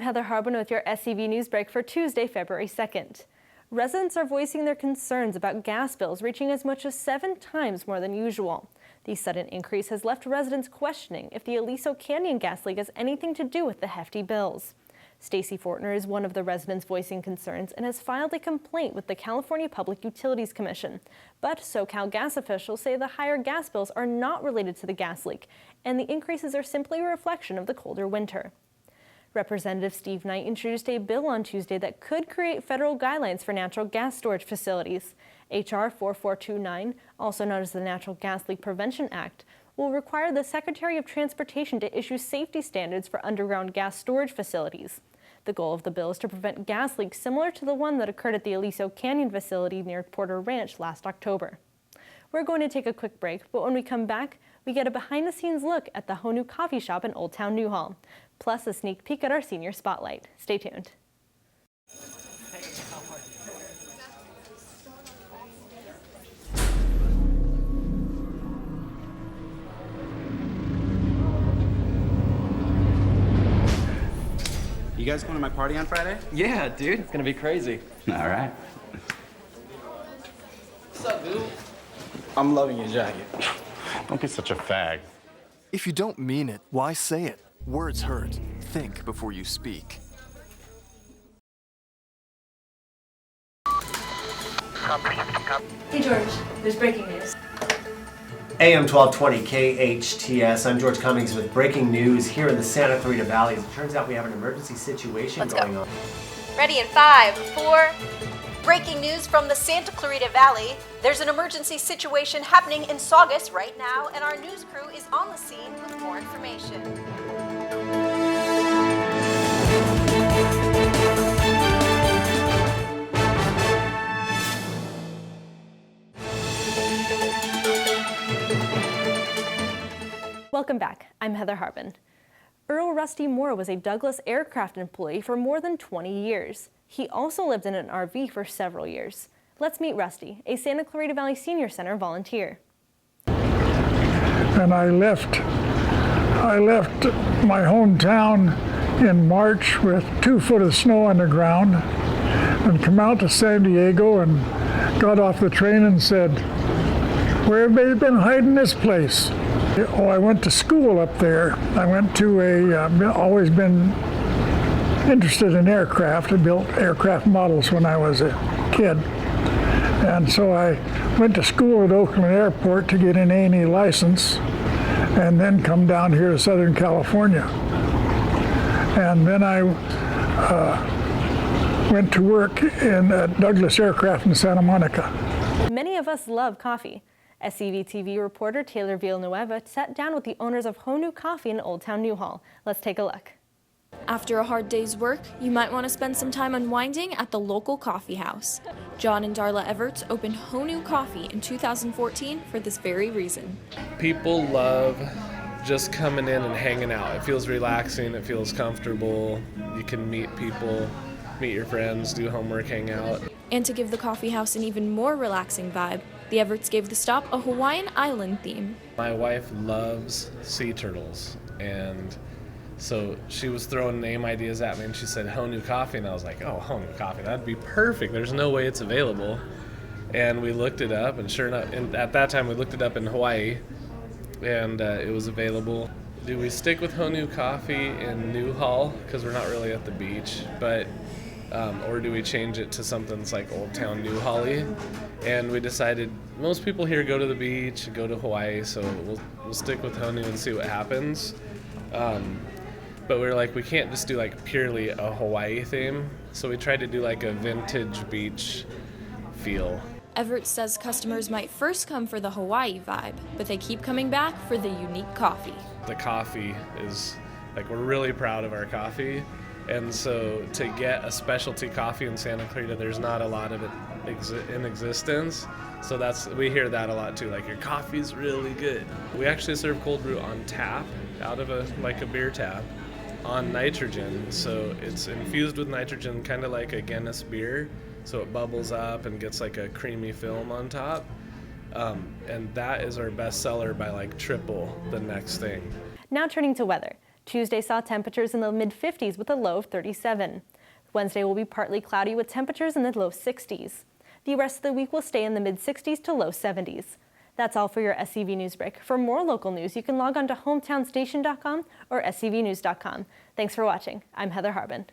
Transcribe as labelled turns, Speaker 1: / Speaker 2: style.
Speaker 1: Heather Harbin with your SCV NewsBreak for Tuesday, February 2nd. Residents are voicing their concerns about gas bills reaching as much as 7 times more than usual. The sudden increase has left residents questioning if the Aliso Canyon gas leak has anything to do with the hefty bills. Stacy Fortner is one of the residents voicing concerns and has filed a complaint with the California Public Utilities Commission. But SoCal gas officials say the higher gas bills are not related to the gas leak, and the increases are simply a reflection of the colder winter. Representative Steve Knight introduced a bill on Tuesday that could create federal guidelines for natural gas storage facilities. H.R. 4429, also known as the Natural Gas Leak Prevention Act, will require the Secretary of Transportation to issue safety standards for underground gas storage facilities. The goal of the bill is to prevent gas leaks similar to the one that occurred at the Aliso Canyon facility near Porter Ranch last October. We're going to take a quick break, but when we come back, we get a behind-the-scenes look at the Honu Coffee shop in Old Town Newhall, plus a sneak peek at our senior spotlight. Stay tuned.
Speaker 2: You guys going to my party on Friday?
Speaker 3: Yeah, dude, it's gonna be crazy.
Speaker 2: All right.
Speaker 3: What's up, dude? I'm loving your jacket.
Speaker 2: Don't be such a fag.
Speaker 4: If you don't mean it, why say it? Words hurt. Think before you speak.
Speaker 1: Hey George, there's breaking news.
Speaker 5: AM 1220 KHTS. I'm George Cummings with breaking news here in the Santa Clarita Valley. As it turns out, we have an emergency situation going on.
Speaker 6: Ready in 5, 4. Breaking news from the Santa Clarita Valley. There's an emergency situation happening in Saugus right now, and our news crew is on the scene with more information.
Speaker 1: Welcome back. I'm Heather Harbin. Earl Rusty Moore was a Douglas aircraft employee for more than 20 years. He also lived in an RV for several years. Let's meet Rusty, a Santa Clarita Valley Senior Center volunteer.
Speaker 7: And I left my hometown in March with 2 foot of snow on the ground and come out to San Diego and got off the train and said, "Where have they been hiding this place?" Oh, I went to school up there. I went to always been interested in aircraft. I built aircraft models when I was a kid. And so I went to school at Oakland Airport to get an A&E license and then come down here to Southern California. And then I went to work in Douglas Aircraft in Santa Monica.
Speaker 1: Many of us love coffee. SCV TV reporter Taylor Villanueva sat down with the owners of Honu Coffee in Old Town Newhall. Let's take a look.
Speaker 8: After a hard day's work, you might want to spend some time unwinding at the local coffee house. John and Darla Everts opened Honu Coffee in 2014 for this very reason.
Speaker 9: People love just coming in and hanging out. It feels relaxing, it feels comfortable. You can meet people, meet your friends, do homework, hang out.
Speaker 8: And to give the coffee house an even more relaxing vibe, the Everts gave the stop a Hawaiian island theme.
Speaker 9: My wife loves sea turtles, and so she was throwing name ideas at me, and she said Honu Coffee, and I was like, oh, Honu Coffee, that'd be perfect. There's no way it's available. And we looked it up, and sure enough, and at that time we looked it up in Hawaii, and it was available. Do we stick with Honu Coffee in Newhall, because we're not really at the beach, but or do we change it to something that's like Old Town Newhall-y? And we decided most people here go to the beach, go to Hawaii, so we'll stick with Honu and see what happens. But we were like, we can't just do like purely a Hawaii theme, so we tried to do like a vintage beach feel.
Speaker 8: Everett says customers might first come for the Hawaii vibe, but they keep coming back for the unique coffee.
Speaker 9: The coffee is, like, we're really proud of our coffee, and so to get a specialty coffee in Santa Clarita, there's not a lot of it in existence, so we hear that a lot too, like, your coffee's really good. We actually serve cold brew on tap, out of a beer tap, on nitrogen, so it's infused with nitrogen, kind of like a Guinness beer, so it bubbles up and gets like a creamy film on top, and that is our best seller by like triple the next thing.
Speaker 1: Now turning to weather. Tuesday saw temperatures in the mid-50s with a low of 37. Wednesday will be partly cloudy with temperatures in the low 60s. The rest of the week will stay in the mid-60s to low 70s. That's all for your SCV NewsBreak. For more local news, you can log on to hometownstation.com or scvnews.com. Thanks for watching. I'm Heather Harbin.